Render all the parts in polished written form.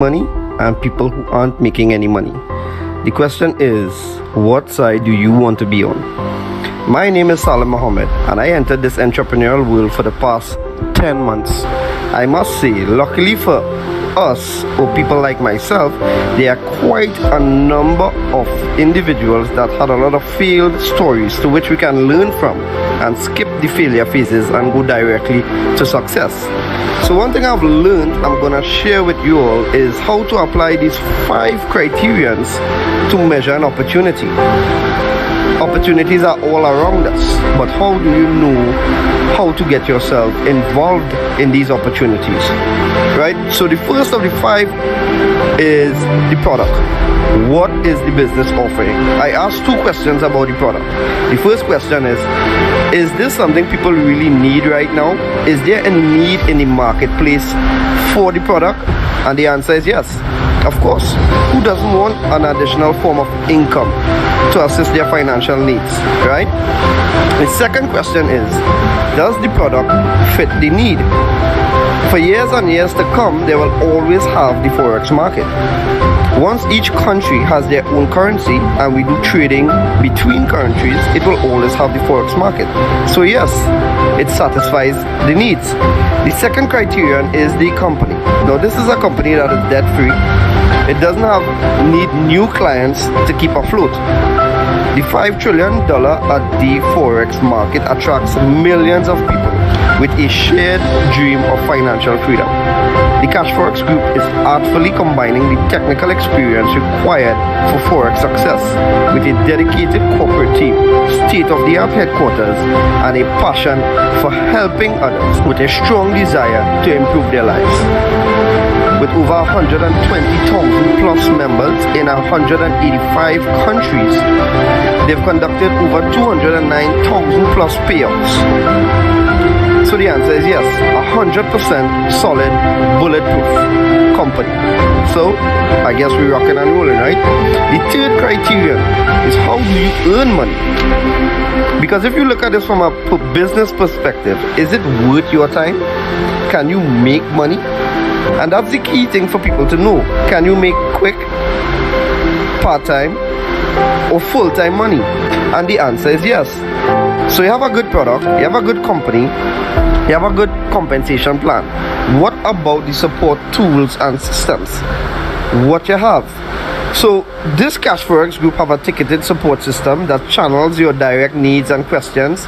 money and people who aren't making any money. The question is, what side do you want to be on? My name is Salim Mohammed and I entered this entrepreneurial world for the past 10 months. I must say, luckily for us or people like myself, there are quite a number of individuals that had a lot of failed stories to which we can learn from and skip the failure phases and go directly to success. So one thing I've learned I'm gonna share with you all is how to apply these 5 criterions to measure an opportunity. Opportunities are all around us, but how do you know how to get yourself involved in these opportunities, right? So the first of the 5 is the product. What is the business offering? I asked 2 questions about the product. The first question is this something people really need right now? Is there a need in the marketplace for the product? And the answer is yes, of course. Who doesn't want an additional form of income to assist their financial needs, right? The second question is, does the product fit the need? For years and years to come, they will always have the Forex market. Once each country has their own currency and we do trading between countries, it will always have the Forex market. So yes, it satisfies the needs. The second criterion is the company. Now this is a company that is debt free. It doesn't need new clients to keep afloat. The $5 trillion a day Forex market attracts millions of people with a shared dream of financial freedom. The Cashfx Group is artfully combining the technical experience required for Forex success with a dedicated corporate team, state-of-the-art headquarters, and a passion for helping others with a strong desire to improve their lives. With over 120,000 plus members in 185 countries, they've conducted over 209,000 plus payouts. So the answer is yes, 100% solid, bulletproof company. So I guess we're rocking and rolling, right? The third criterion is, how do you earn money? Because if you look at this from a business perspective, is it worth your time? Can you make money? And that's the key thing for people to know. Can you make quick, part-time, or full-time money? And the answer is yes. So you have a good product, you have a good company, you have a good compensation plan. What about the support tools and systems? What you have? So this Cashfx Group have a ticketed support system that channels your direct needs and questions.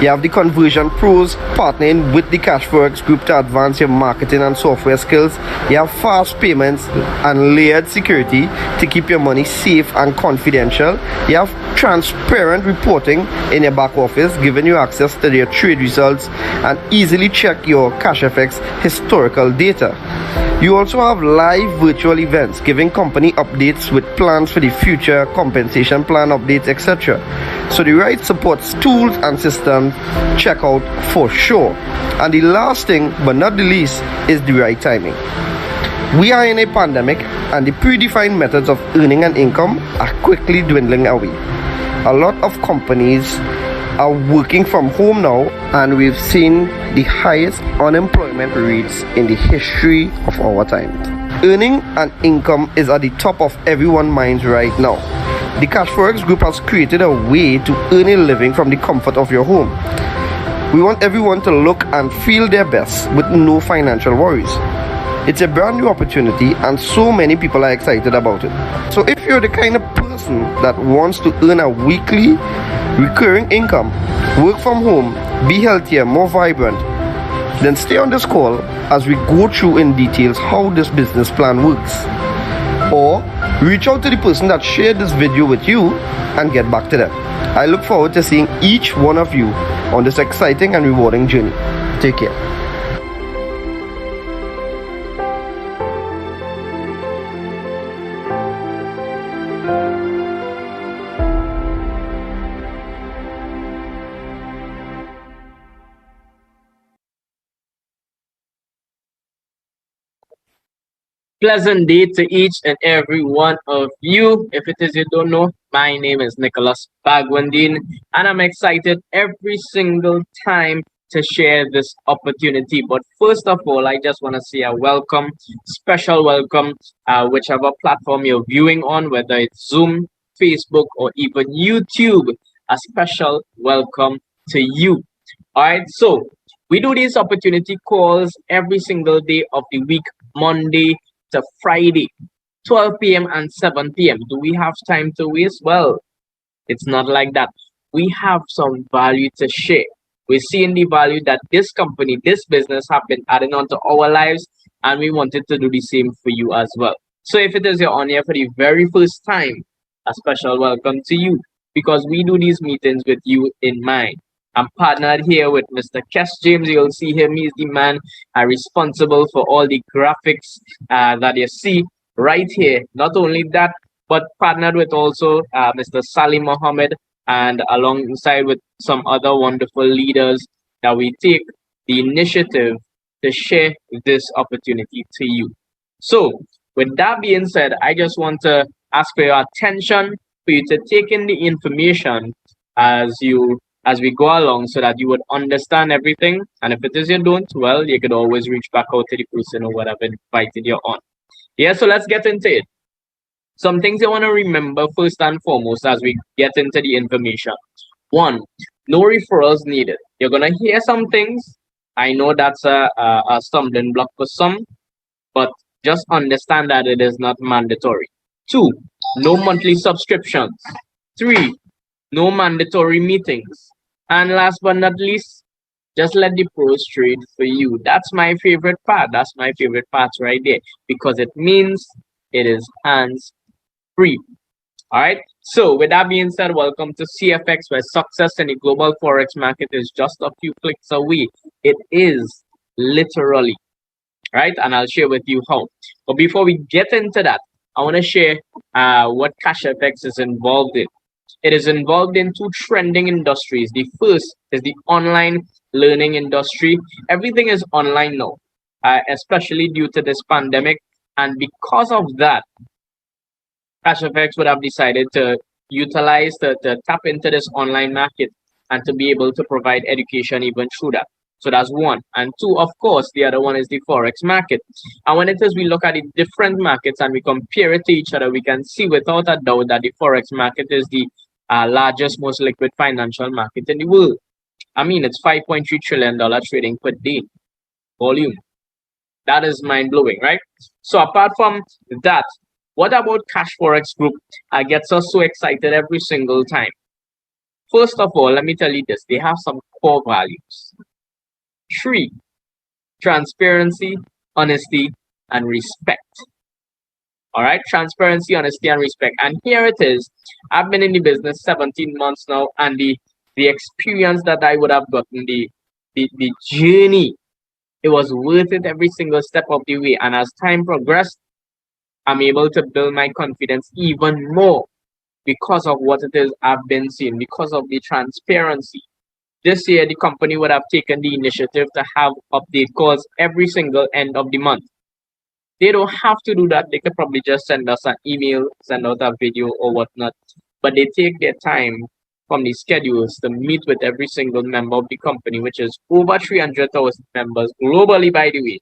You have the conversion pros partnering with the Cashfx Group to advance your marketing and software skills. You have fast payments and layered security to keep your money safe and confidential. You have transparent reporting in your back office, giving you access to your trade results and easily check your Cashfx historical data. You also have live virtual events giving company updates with plans for the future, compensation plan updates, etc. So the right support tools and systems, check out for sure. And the last thing but not the least is the right timing. We are in a pandemic and the predefined methods of earning an income are quickly dwindling away. A lot of companies are working from home now, and we've seen the highest unemployment rates in the history of our time. Earning an income is at the top of everyone's minds right now. The Cashfx Group has created a way to earn a living from the comfort of your home. We want everyone to look and feel their best with no financial worries. It's a brand new opportunity and so many people are excited about it. So if you're the kind of person that wants to earn a weekly recurring income, work from home, be healthier, more vibrant, then stay on this call as we go through in details how this business plan works. Or reach out to the person that shared this video with you and get back to them. I look forward to seeing each one of you on this exciting and rewarding journey. Take care. Pleasant day to each and every one of you. If it is you don't know, my name is Nicholas Bagwandin, and I'm excited every single time to share this opportunity. But first of all, I just want to say a welcome, special welcome, whichever platform you're viewing on, whether it's Zoom, Facebook, or even YouTube. A special welcome to you. All right, so we do these opportunity calls every single day of the week, Monday to Friday, 12 p.m. and 7 p.m. Do we have time to waste? Well, it's not like that. We have some value to share. We're seeing the value that this company, this business have been adding on to our lives, and we wanted to do the same for you as well. So if it is you're on here for the very first time, a special welcome to you because we do these meetings with you in mind. I'm partnered here with Mr. Kes James. You'll see him. He's the man responsible for all the graphics that you see right here. Not only that, but partnered with also Mr. Salim Mohammed, and alongside with some other wonderful leaders that we take the initiative to share this opportunity to you. So, with that being said, I just want to ask for your attention, for you to take in the information as we go along so that you would understand everything. And if it is you don't, well, you could always reach back out to the person or whatever invited you on. Yeah, so let's get into it. Some things you want to remember first and foremost as we get into the information. One, no referrals needed. You're going to hear some things. I know that's a stumbling block for some, but just understand that it is not mandatory. Two, no monthly subscriptions. Three, no mandatory meetings. And last but not least, just let the pros trade for you. That's my favorite part. That's my favorite part right there because it means it is hands free. All right. So with that being said, welcome to CFX, where success in the global forex market is just a few clicks away. It is literally, right? And I'll share with you how. But before we get into that, I want to share what Cashfx is involved in. It is involved in two trending industries. The first is the online learning industry. Everything is online now, especially due to this pandemic. And because of that, Cashfx would have decided to utilize, to tap into this online market and to be able to provide education even through that. So that's one. And two, of course, the other one is the forex market. And when it is we look at the different markets and we compare it to each other, we can see without a doubt that the forex market is the largest, most liquid financial market in the world. I mean, it's $5.3 trillion trading per day volume. That is mind blowing, right? So apart from that, what about Cashfx Group gets us so excited every single time? First of all, let me tell you this. They have some core values. 3, transparency, honesty, and respect. All right, transparency, honesty, and respect. And here it is. I've been in the business 17 months now, and the experience that I would have gotten, the journey, it was worth it every single step of the way. And as time progressed, I'm able to build my confidence even more because of what it is I've been seeing, because of the transparency. This year, the company would have taken the initiative to have update calls every single end of the month. They don't have to do that. They could probably just send us an email, send out a video or whatnot. But they take their time from the schedules to meet with every single member of the company, which is over 300,000 members globally, by the way,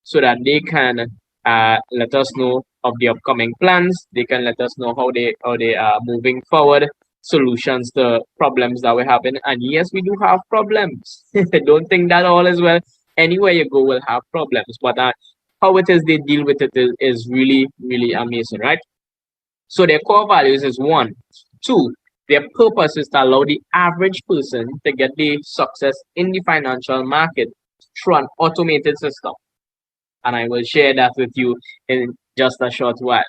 so that they can let us know of the upcoming plans. They can let us know how they are moving forward, solutions to problems that we're having. And yes, we do have problems. Don't think that all is well. Anywhere you go will have problems, but how it is they deal with it is really, really amazing, right? So their core values is 1. 2, their purpose is to allow the average person to get the success in the financial market through an automated system. And I will share that with you in just a short while.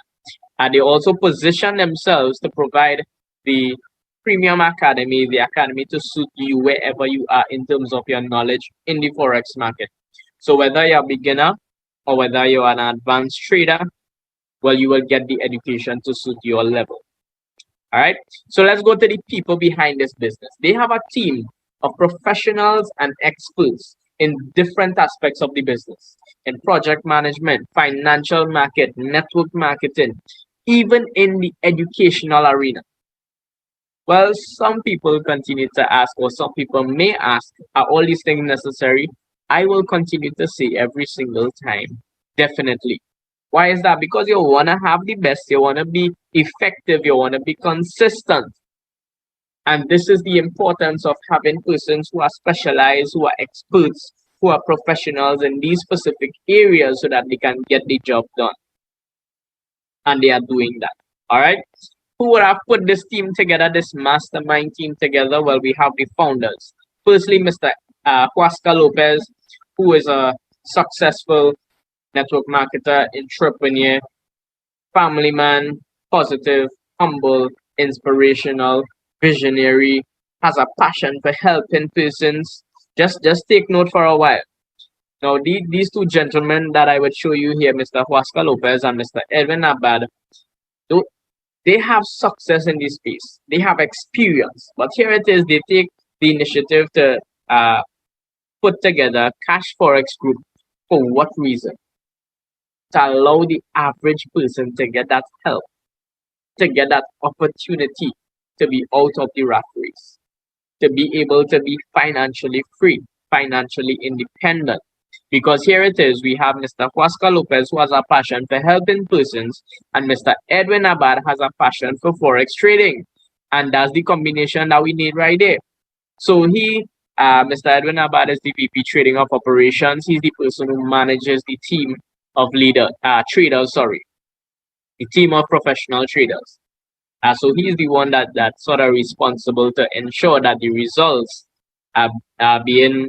And they also position themselves to provide the premium academy, the academy to suit you wherever you are in terms of your knowledge in the forex market. So whether you're a beginner or whether you're an advanced trader, well, you will get the education to suit your level. All right. So let's go to the people behind this business. They have a team of professionals and experts in different aspects of the business, in project management, financial market, network marketing, even in the educational arena. Well, some people continue to ask, or some people may ask, are all these things necessary? I will continue to say every single time, definitely. Why is that? Because you want to have the best, you want to be effective, you want to be consistent. And this is the importance of having persons who are specialized, who are experts, who are professionals in these specific areas so that they can get the job done. And they are doing that. All right. Who would have put this team together, this mastermind team together? Well, we have the founders. Firstly, Mr. Huasca Lopez, who is a successful network marketer, entrepreneur, family man, positive, humble, inspirational, visionary, has a passion for helping persons. Just take note for a while. Now, these two gentlemen that I would show you here, Mr. Huasca Lopez and Mr. Edwin Abad, they have success in this space. They have experience. But here it is, they take the initiative to put together Cash Forex Group. For what reason? To allow the average person to get that help, to get that opportunity to be out of the rat race, to be able to be financially free, financially independent. Because here it is, we have Mr. Huasca Lopez, who has a passion for helping persons, and Mr. Edwin Abad has a passion for Forex trading. And that's the combination that we need right there. So Mr. Edwin Abad is the VP Trading of Operations. He's the person who manages the team of traders, the team of professional traders. So he's the one that's sort of responsible to ensure that the results are being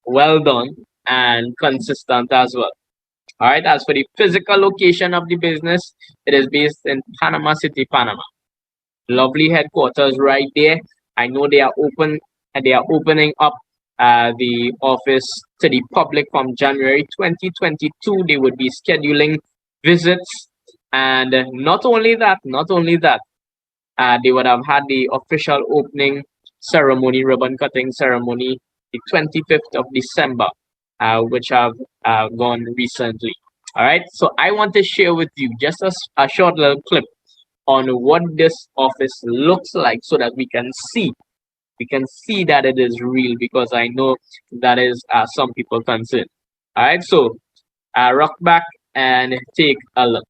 well done and consistent as well. All right. As for the physical location of the business, it is based in Panama City, Panama. Lovely headquarters right there. I know they are open and they are opening up the office to the public from January 2022. They would be scheduling visits, and not only that, they would have had the official opening ceremony, ribbon cutting ceremony, the 25th of December, which have gone recently. All right, so I want to share with you just a short little clip on what this office looks like so that we can see that it is real, because I know that is some people concerned. All right, so rock back and take a look.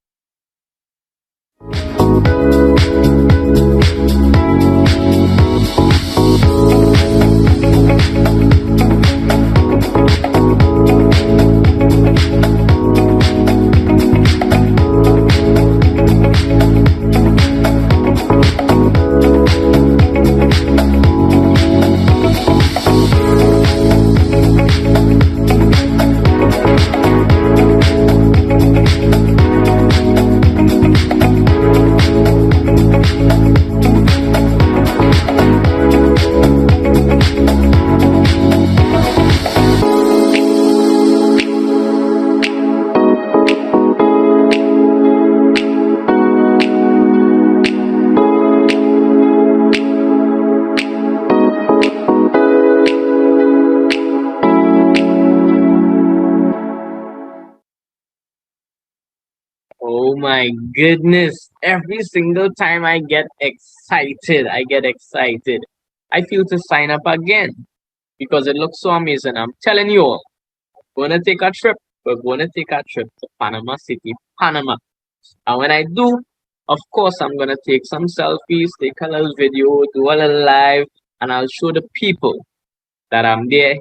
Oh my goodness. Every single time I get excited. I feel to sign up again because it looks so amazing. I'm telling you all, we're going to take a trip. We're going to take a trip to Panama City, Panama. And when I do, of course, I'm going to take some selfies, take a little video, do a little live, and I'll show the people that I'm there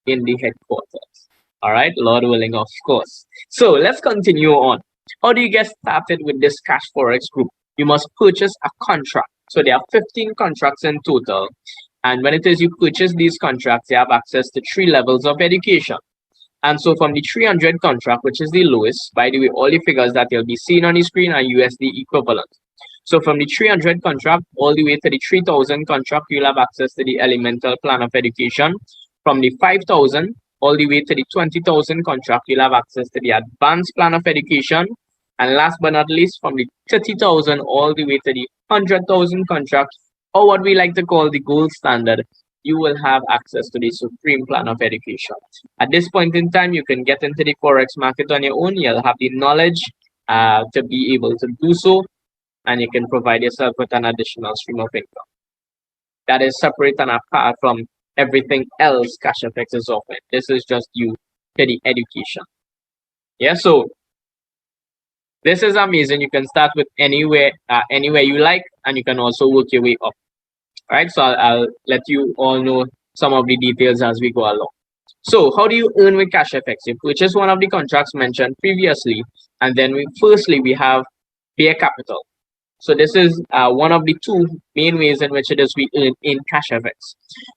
in the headquarters. All right, Lord willing, of course. So let's continue on. How do you get started with this Cash Forex group? You must purchase a contract. So there are 15 contracts in total. And when it is you purchase these contracts, you have access to 3 levels of education. And so from the 300 contract, which is the lowest, by the way, all the figures that you'll be seeing on the screen are USD equivalent. So from the 300 contract all the way to the 3000 contract, you'll have access to the elemental plan of education. From the 5,000 all the way to the 20,000 contract, you'll have access to the advanced plan of education. And last but not least, from the 30,000 all the way to the 100,000 contract, or what we like to call the gold standard, you will have access to the supreme plan of education. At this point in time, you can get into the Forex market on your own. You'll have the knowledge to be able to do so. and you can provide yourself with an additional stream of income that is separate and apart from everything else Cashfx is offering. This is just you for the education. Yeah, so this is amazing. You can start with anywhere you like, and you can also work your way up. All right, so I'll let you all know some of the details as we go along. So how do you earn with Cashfx? You purchase one of the contracts mentioned previously, and then we have bare capital. So this is one of the two main ways in which it is we earn in Cashfx.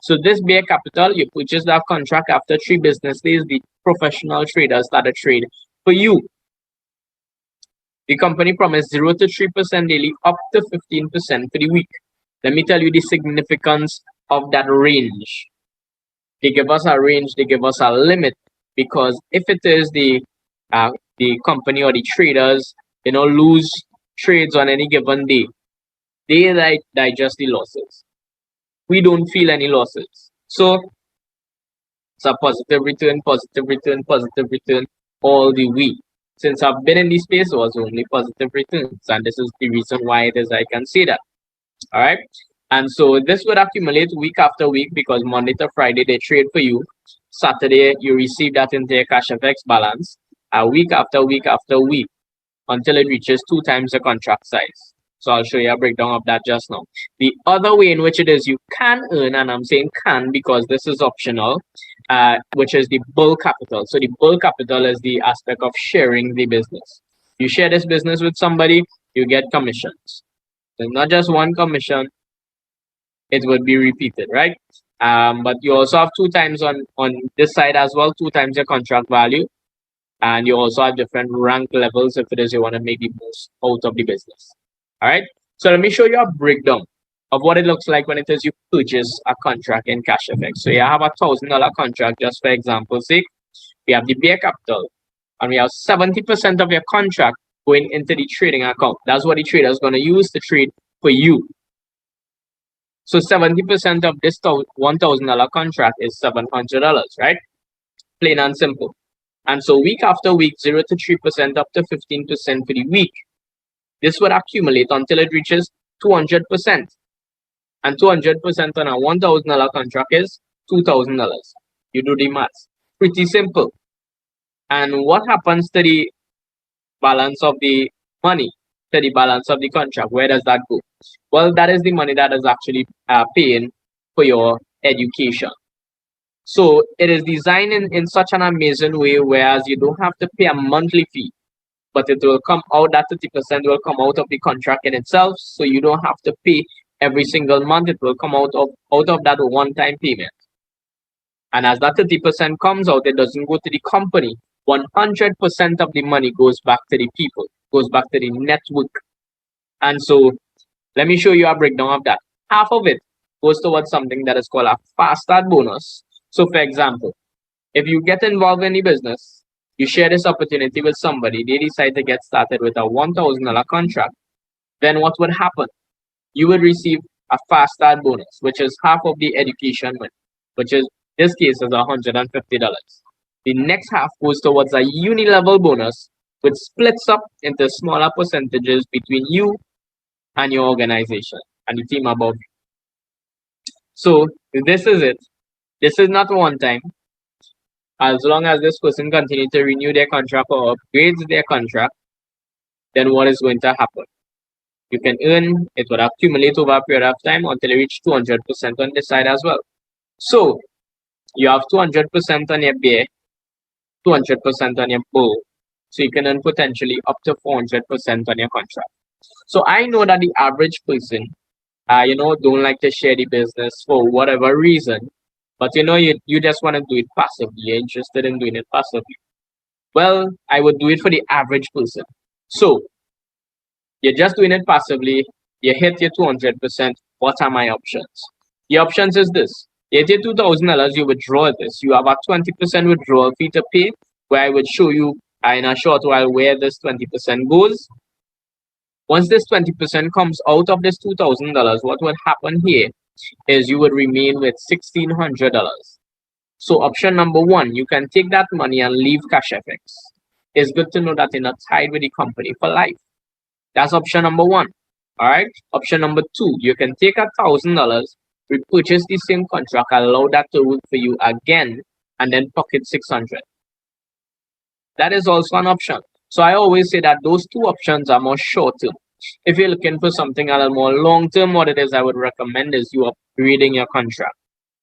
So this bare capital, you purchase that contract after 3 business days, the professional traders start a trade for you. The company promised 0 to 3% daily, up to 15% for the week. Let me tell you the significance of that range. They give us a range, they give us a limit, because if it is the company or the traders, lose trades on any given day, they digest the losses. We don't feel any losses. So it's a positive return, positive return, positive return all the way. Since I've been in this space, it was only positive returns, and this is the reason why it is I can say that. All right. And so this would accumulate week after week, because Monday to Friday they trade for you. Saturday you receive that into your Cashfx balance, week after week after week, until it reaches 2 times the contract size. So I'll show you a breakdown of that just now. The other way in which it is you can earn, and I'm saying can because this is optional, which is the bull capital. So the bull capital is the aspect of sharing the business. You share this business with somebody, you get commissions. There's not just one commission, it would be repeated, right? But you also have 2 times on this side as well, 2 times your contract value. And you also have different rank levels if it is you want to make the most out of the business. All right. So let me show you a breakdown of what it looks like when it is you purchase a contract in Cashfx. So you have a $1,000 contract, just for example's sake. We have the bare capital, and we have 70% of your contract going into the trading account. That's what the trader is going to use to trade for you. So 70% of this $1,000 contract is $700, right? Plain and simple. And so week after week, 0 to 3%, up to 15% for the week. This would accumulate until it reaches 200%. And 200% on a $1,000 contract is $2,000. You do the maths. Pretty simple. And what happens to the balance of the money, to the balance of the contract? Where does that go? Well, that is the money that is actually paying for your education. So it is designed in such an amazing way, whereas you don't have to pay a monthly fee, but it will come out, that 30% will come out of the contract in itself. So you don't have to pay every single month. It will come out of that one-time payment. And as that 30% comes out, it doesn't go to the company. 100% of the money goes back to the people, goes back to the network. And so let me show you a breakdown of that. Half of it goes towards something that is called a fast start bonus. So for example, if you get involved in the business, you share this opportunity with somebody, they decide to get started with a $1,000 contract, then what would happen? You would receive a fast start bonus, which is half of the education money, which is, this case is $150. The next half goes towards a Uni Level Bonus, which splits up into smaller percentages between you and your organization and the team above you. So this is it. This is not one time. As long as this person continues to renew their contract or upgrades their contract, then what is going to happen? You can earn, it will accumulate over a period of time until you reach 200% on this side as well. So you have 200% on your bear, 200% on your bull. So you can earn potentially up to 400% on your contract. So I know that the average person, don't like to share the business for whatever reason. But you just want to do it passively. You're interested in doing it passively. Well, I would do it for the average person. So you're just doing it passively. You hit your 200%. What are my options? The options is this. You hit your $2,000, you withdraw this. You have a 20% withdrawal fee to pay, where I would show you in a short while where this 20% goes. Once this 20% comes out of this $2,000, what would happen here is you would remain with $1,600. So option number 1, you can take that money and leave Cashfx. It's good to know that you're not tied with the company for life. That's option number 1. All right. Option number 2, you can take $1,000, repurchase the same contract, allow that to work for you again, and then pocket 600. That is also an option. So I always say that those two options are more short term. If you're looking for something a little more long term, what it is I would recommend is you upgrading your contract.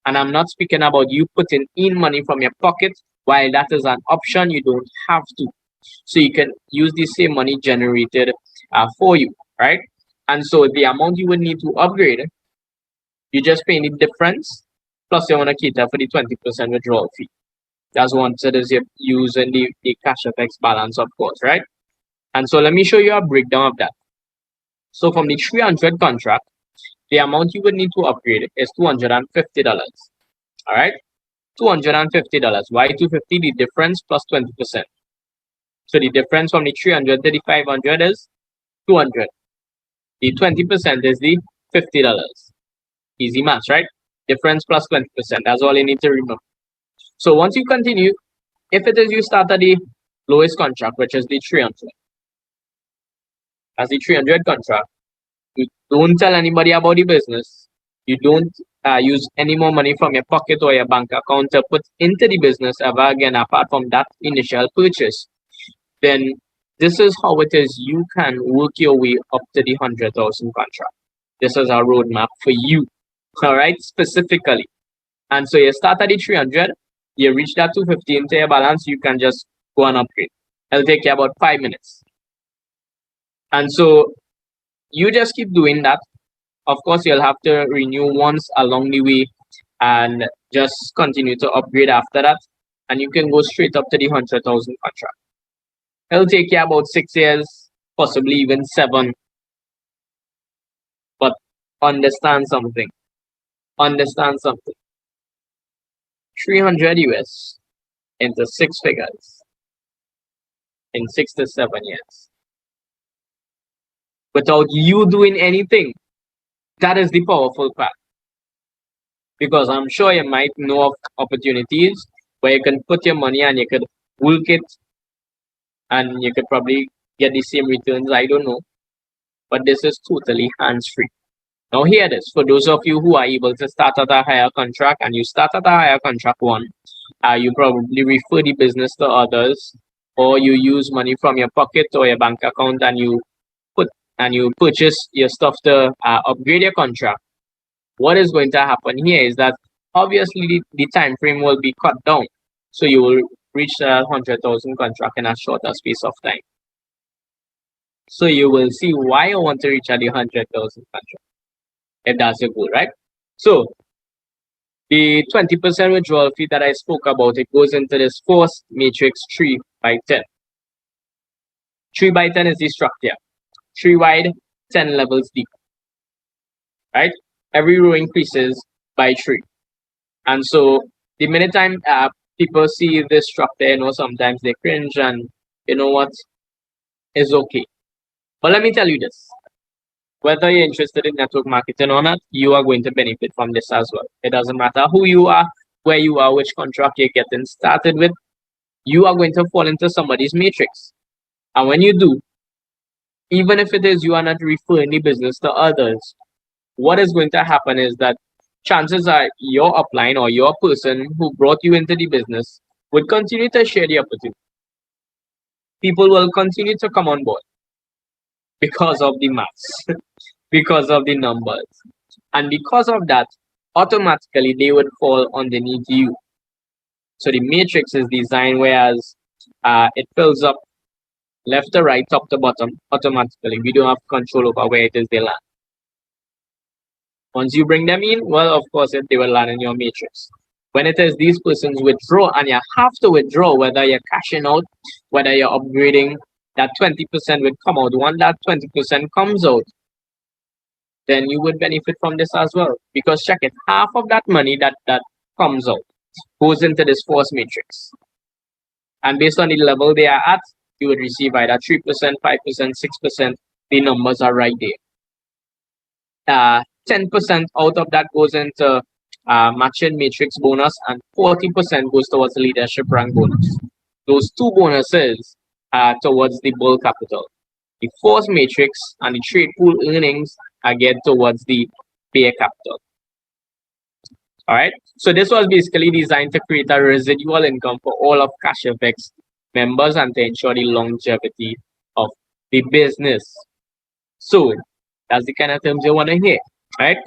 And I'm not speaking about you putting in money from your pocket. While that is an option, you don't have to. So you can use the same money generated for you, right? And so the amount you would need to upgrade, you just pay the difference, plus you want to cater for the 20% withdrawal fee. That's once it is you're using the Cashfx balance, of course, right? And so let me show you a breakdown of that. So from the 300 contract, the amount you would need to upgrade is $250. All right, $250. Why 250? The difference plus 20%. So the difference from the 300 to the 500 is 200. The 20% is the $50. Easy maths, right? Difference plus 20%. That's all you need to remember. So once you continue, if it is you start at the lowest contract, which is the 300, as the 300 contract, you don't tell anybody about the business. You don't use any more money from your pocket or your bank account to put into the business ever again, apart from that initial purchase. Then this is how it is you can work your way up to the 100,000 contract. This is our roadmap for you, all right, specifically. And so you start at the 300, you reach that 250 into your balance, you can just go and upgrade. It'll take you about 5 minutes. And so you just keep doing that. Of course, you'll have to renew once along the way and just continue to upgrade after that. And you can go straight up to the 100,000 contract. It'll take you about 6 years, possibly even 7. But understand something. Understand something. 300 US into 6 figures in 6 to 7 years. Without you doing anything. That is the powerful part. Because I'm sure you might know of opportunities where you can put your money and you could work it and you could probably get the same returns. I don't know. But this is totally hands-free. Now hear this. For those of you who are able to start at a higher contract and you start at a higher contract one, you probably refer the business to others, or you use money from your pocket or your bank account and you purchase your stuff to upgrade your contract. What is going to happen here is that obviously the time frame will be cut down. So you will reach a 100,000 contract in a shorter space of time. So you will see why you want to reach at the 100,000 contract, if that's your goal, right? So the 20% withdrawal fee that I spoke about, it goes into this first matrix 3 by 10. 3 by 10 is the structure. 3 wide, 10 levels deep. Right? Every row increases by 3. And so the minute time people see this structure, sometimes they cringe, and you know what? It's okay. But let me tell you this. Whether you're interested in network marketing or not, you are going to benefit from this as well. It doesn't matter who you are, where you are, which contract you're getting started with. You are going to fall into somebody's matrix. And when you do, even if it is you are not referring the business to others, what is going to happen is that chances are your upline or your person who brought you into the business would continue to share the opportunity. People will continue to come on board because of the maths, because of the numbers. And because of that, automatically they would fall underneath you. So the matrix is designed whereas it fills up left to right, top to bottom, automatically. We don't have control over where it is they land. Once you bring them in, well, of course, they will land in your matrix. When it is these persons withdraw, and you have to withdraw, whether you're cashing out, whether you're upgrading, that 20% would come out. Once that 20% comes out, then you would benefit from this as well. Because check it, half of that money that comes out goes into this force matrix. And based on the level they are at, you would receive either 3%, 5%, 6%. The numbers are right there. 10% out of that goes into matching matrix bonus, and 40% goes towards leadership rank bonus. Those two bonuses are towards the bull capital. The force matrix and the trade pool earnings are geared towards the bare capital. Alright, so this was basically designed to create a residual income for all of Cashfx members and to ensure the longevity of the business. So that's the kind of terms you want to hear, right?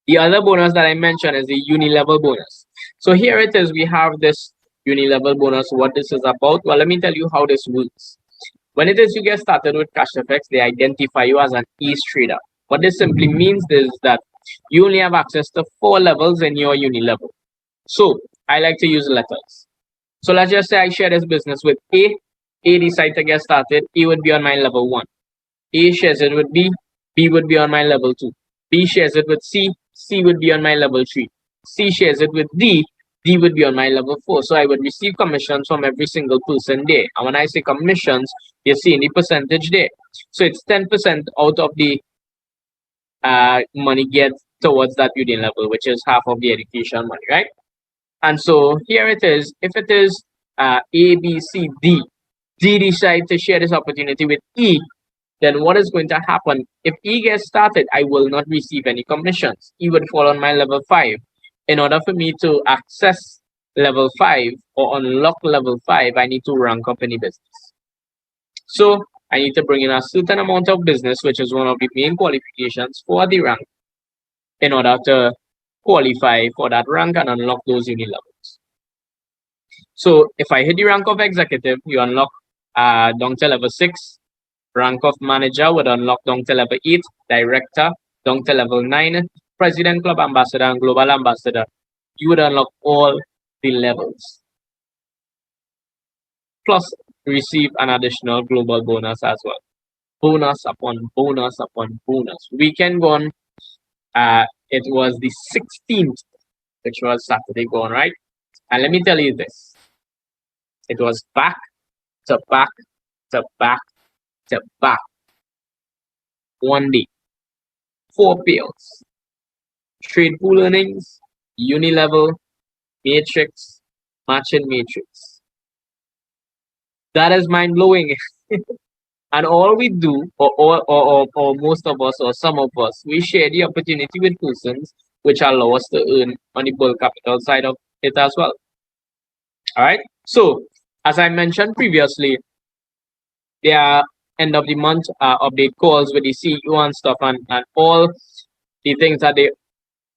The other bonus that I mentioned is the Uni Level Bonus. So here it is, we have this Uni Level Bonus. What this is about? Well, let me tell you how this works. When it is you get started with Cashfx, they identify you as an ace trader. What this simply means is that you only have access to 4 levels in your Uni level. So I like to use letters. So let's just say I share this business with A. A decides to get started. A would be on my level 1. A shares it with B. B would be on my level 2. B shares it with C. C would be on my level 3. C shares it with D. D would be on my level 4. So I would receive commissions from every single person there. And when I say commissions, you're seeing the percentage there. So it's 10% out of the money get towards that Uni level, which is half of the education money, right? And so here it is. If it is A, B, C, D, D decide to share this opportunity with E, then what is going to happen? If E gets started, I will not receive any commissions. E would fall on my level 5. In order for me to access level 5 or unlock level 5, I need to rank up any business. So I need to bring in a certain amount of business, which is one of the main qualifications for the rank, in order to qualify for that rank and unlock those Uni levels. So if I hit the rank of executive, you unlock down to level 6. Rank of manager would unlock down to level 8. Director down to level 9. President, club ambassador, and global ambassador. You would unlock all the levels. Plus receive an additional global bonus as well. Bonus upon bonus upon bonus. We can go on. It was the 16th, which was Saturday gone, right? And let me tell you this. It was back to back to back to back. One day. 4 payouts. Trade pool earnings, Uni level, matrix, matching matrix. That is mind blowing. And all we do, or most of us, or some of us, we share the opportunity with persons which allow us to earn on the bulk capital side of it as well. All right. So, as I mentioned previously, there are end of the month update calls with the CEO and stuff, and all the things that they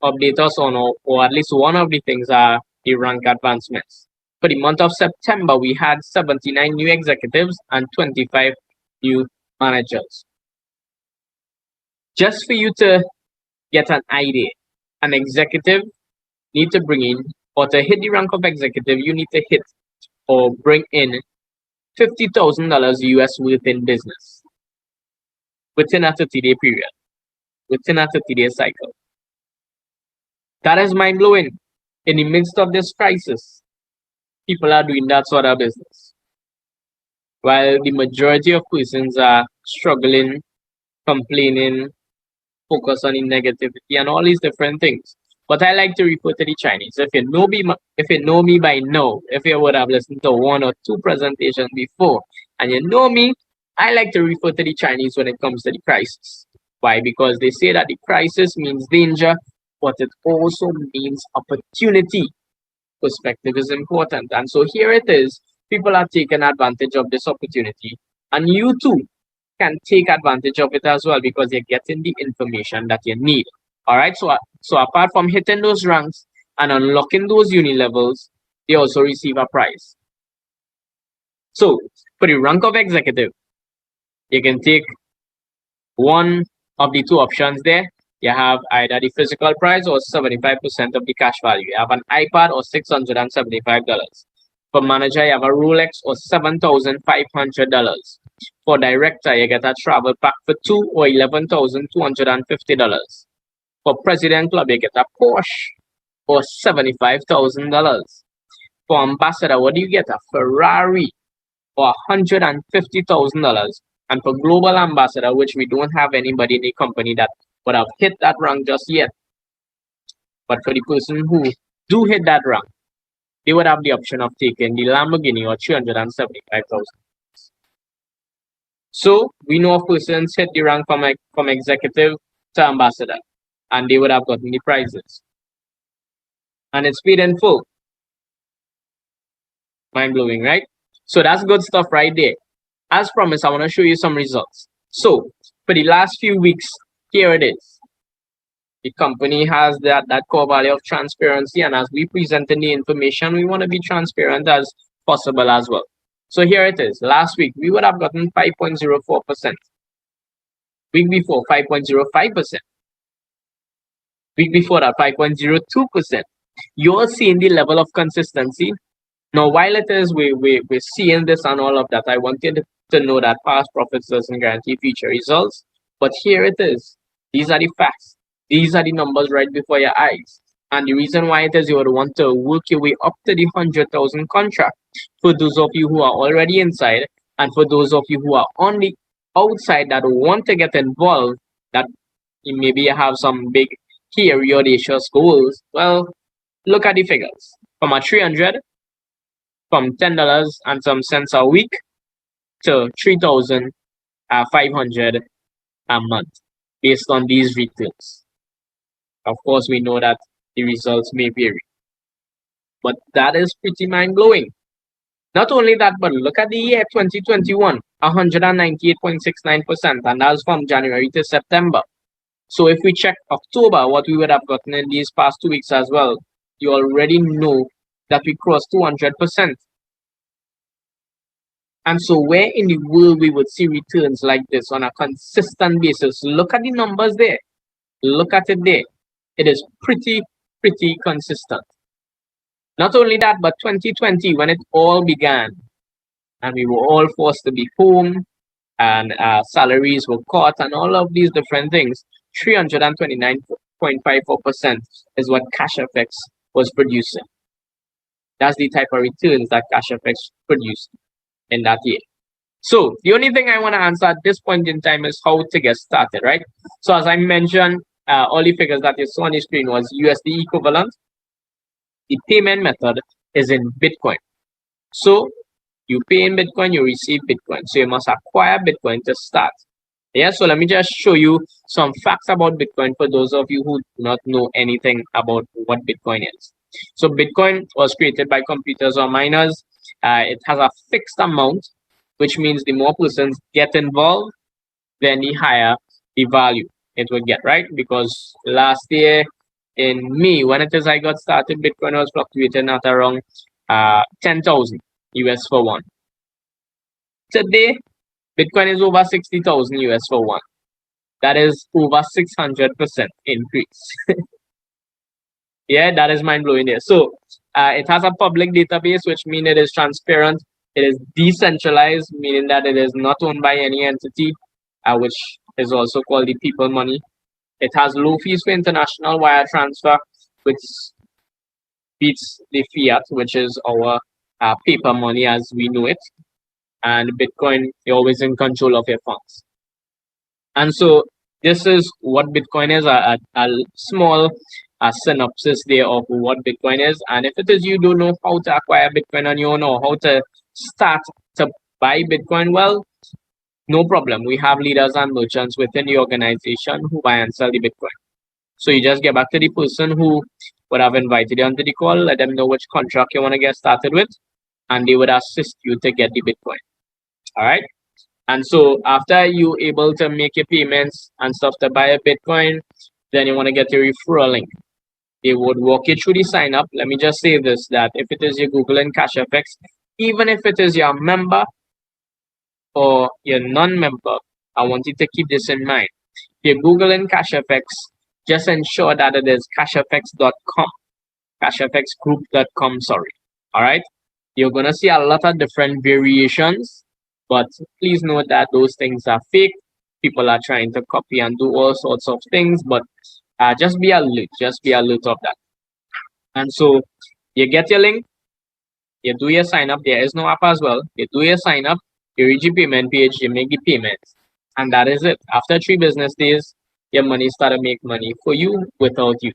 update us on, or at least one of the things are the rank advancements. For the month of September, we had 79 new executives and 25 new managers. Just for you to get an idea, an executive need to bring in, or to hit the rank of executive, you need to hit or bring in $50,000 US within business within a 30-day period, within a 30-day cycle. That is mind blowing. In the midst of this crisis, people are doing that sort of business, while the majority of persons are struggling, complaining, focus on the negativity and all these different things. But I like to refer to the Chinese. If you know me by now, if you would have listened to 1 or 2 presentations before, and you know me, I like to refer to the Chinese when it comes to the crisis. Why? Because they say that the crisis means danger, but it also means opportunity. Perspective is important. And so here it is. People are taking advantage of this opportunity. And you too can take advantage of it as well, because you're getting the information that you need. All right. So apart from hitting those ranks and unlocking those Uni levels, they also receive a prize. So for the rank of executive, you can take one of the 2 options there. You have either the physical prize or 75% of the cash value. You have an iPad or $675. For manager, you have a Rolex or $7,500. For director, you get a travel pack for 2 or $11,250. For president club, you get a Porsche or $75,000. For ambassador, what do you get? A Ferrari or $150,000. And for global ambassador, which we don't have anybody in the company that would have hit that rank just yet, but for the person who do hit that rank, they would have the option of taking the Lamborghini or $375,000. So we know of persons hit the rank from executive to ambassador, and they would have gotten the prizes. And it's paid in full. Mind blowing, right? So that's good stuff right there. As promised, I want to show you some results. So for the last few weeks, here it is. The company has that core value of transparency, and as we present the information, we want to be transparent as possible as well. So here it is. Last week, we would have gotten 5.04%. Week before, 5.05%. Week before that, 5.02%. You're seeing the level of consistency. Now, while it is we're seeing this and all of that, I wanted to know that past profits doesn't guarantee future results. But here it is. These are the facts. These are the numbers right before your eyes. And the reason why it is you would want to work your way up to the 100,000 contract. For those of you who are already inside, and for those of you who are on the outside that want to get involved, that maybe you have some big hairy audacious goals. Well, look at the figures. From a 300, from $10 and some cents a week to 3,500 a month based on these returns. Of course, we know that the results may vary, but that is pretty mind-blowing. Not only that, but look at the year 2021, 198.69%, and that's from January to September. So if we check October, what we would have gotten in these past 2 weeks as well, you already know that we crossed 200%. And so where in the world we would see returns like this on a consistent basis? Look at the numbers there. Look at it there. It is pretty consistent. Not only that, but 2020, when it all began, and we were all forced to be home, and salaries were cut, and all of these different things, 329.54% is what Cashfx was producing. That's the type of returns that Cashfx produced in that year. So the only thing I want to answer at this point in time is how to get started, right? So as I mentioned, all the figures that you saw on the screen was USD equivalent. The payment method is in Bitcoin. So you pay in Bitcoin, you receive Bitcoin. So you must acquire Bitcoin to start. Yeah, so let me just show you some facts about Bitcoin for those of you who do not know anything about what Bitcoin is. So Bitcoin was created by computers or miners. It has a fixed amount, which means the more persons get involved, then the higher the value it will get, right? Because last year in May, when it is I got started, Bitcoin was fluctuating at around 10,000 US for one. Today, Bitcoin is over 60,000 US for one. That is over 600% increase. Yeah, that is mind blowing there. So it has a public database, which means it is transparent. It is decentralized, meaning that it is not owned by any entity, which is also called the people money. It has low fees for international wire transfer, which beats the fiat, which is our paper money as we know it. And Bitcoin, you're always in control of your funds. And so this is what Bitcoin is, a small synopsis there of what Bitcoin is. And if it is you don't know how to acquire Bitcoin on your own or how to start to buy Bitcoin, well, no problem. We have leaders and merchants within the organization who buy and sell the Bitcoin. So you just get back to the person who would have invited you onto the call, let them know which contract you want to get started with, and they would assist you to get the Bitcoin. All right. And so after you able to make your payments and stuff to buy a Bitcoin, then you want to get your referral link. They would walk you through the sign up. Let me just say this, that if it is your Google and Cashfx, even if it is your member or your non-member, I want you to keep this in mind. If you're Googling Cashfx, just ensure that it is cashfx.com, cashfxgroup.com, sorry. All right. You're going to see a lot of different variations, but please note that those things are fake. People are trying to copy and do all sorts of things, but just be alert. Just be alert of that. And so you get your link, you do your sign up. There is no app as well. You do your sign up, you reach your payment page, you make the payments, and that is it. After 3 business days, your money start to make money for you without you.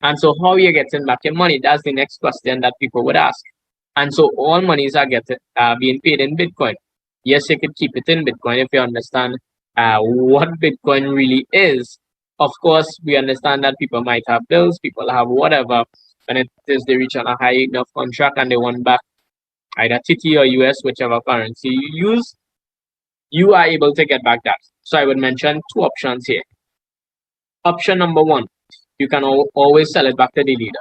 And so how you getting back your money? That's the next question that people would ask. And so all monies are being paid in Bitcoin. Yes, you could keep it in Bitcoin if you understand what Bitcoin really is. Of course, we understand that people might have bills, people have whatever, and it is they reach on a high enough contract and they want back either TT or US, whichever currency you use, you are able to get back that. So I would mention two options here. Option number one, you can always sell it back to the leaders.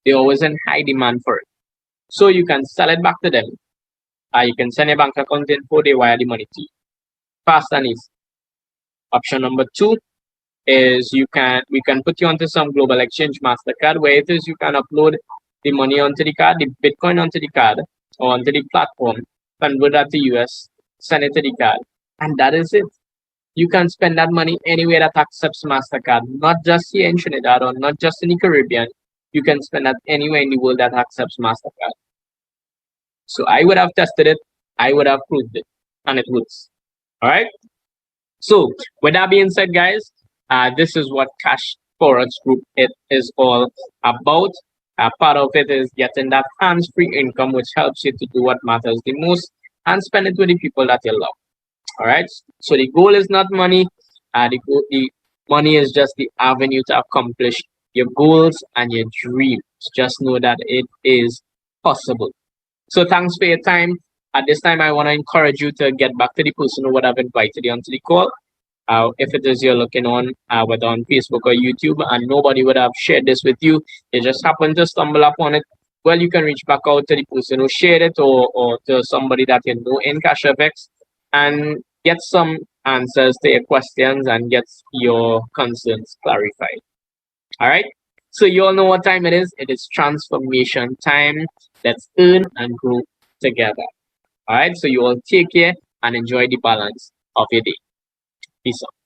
They're always in high demand for it. So you can sell it back to them. You can send a bank account info, they wire the money to you. Fast and easy. Option number two is we can put you onto some global exchange MasterCard where it is you can upload the money onto the card, the Bitcoin onto the card or onto the platform, convert that to US, send it to the card, and that is it. You can spend that money anywhere that accepts MasterCard, not just here in Trinidad or not just in the Caribbean. You can spend that anywhere in the world that accepts MasterCard. So I would have tested it, I would have proved it, and it works. All right. So with that being said, guys, this is what Cash Forex Group it is all about. Part of it is getting that hands-free income, which helps you to do what matters the most and spend it with the people that you love. All right. So the goal is not money. The money is just the avenue to accomplish your goals and your dreams. Just know that it is possible. So thanks for your time. At this time, I want to encourage you to get back to the person who would have invited you onto the call. If it is you're looking on, whether on Facebook or YouTube, and nobody would have shared this with you, you just happen to stumble upon it, well, you can reach back out to the person who shared it or to somebody that you know in Cashfx and get some answers to your questions and get your concerns clarified. All right. So you all know what time it is. It is transformation time. Let's earn and grow together. All right. So you all take care and enjoy the balance of your day. Peace out.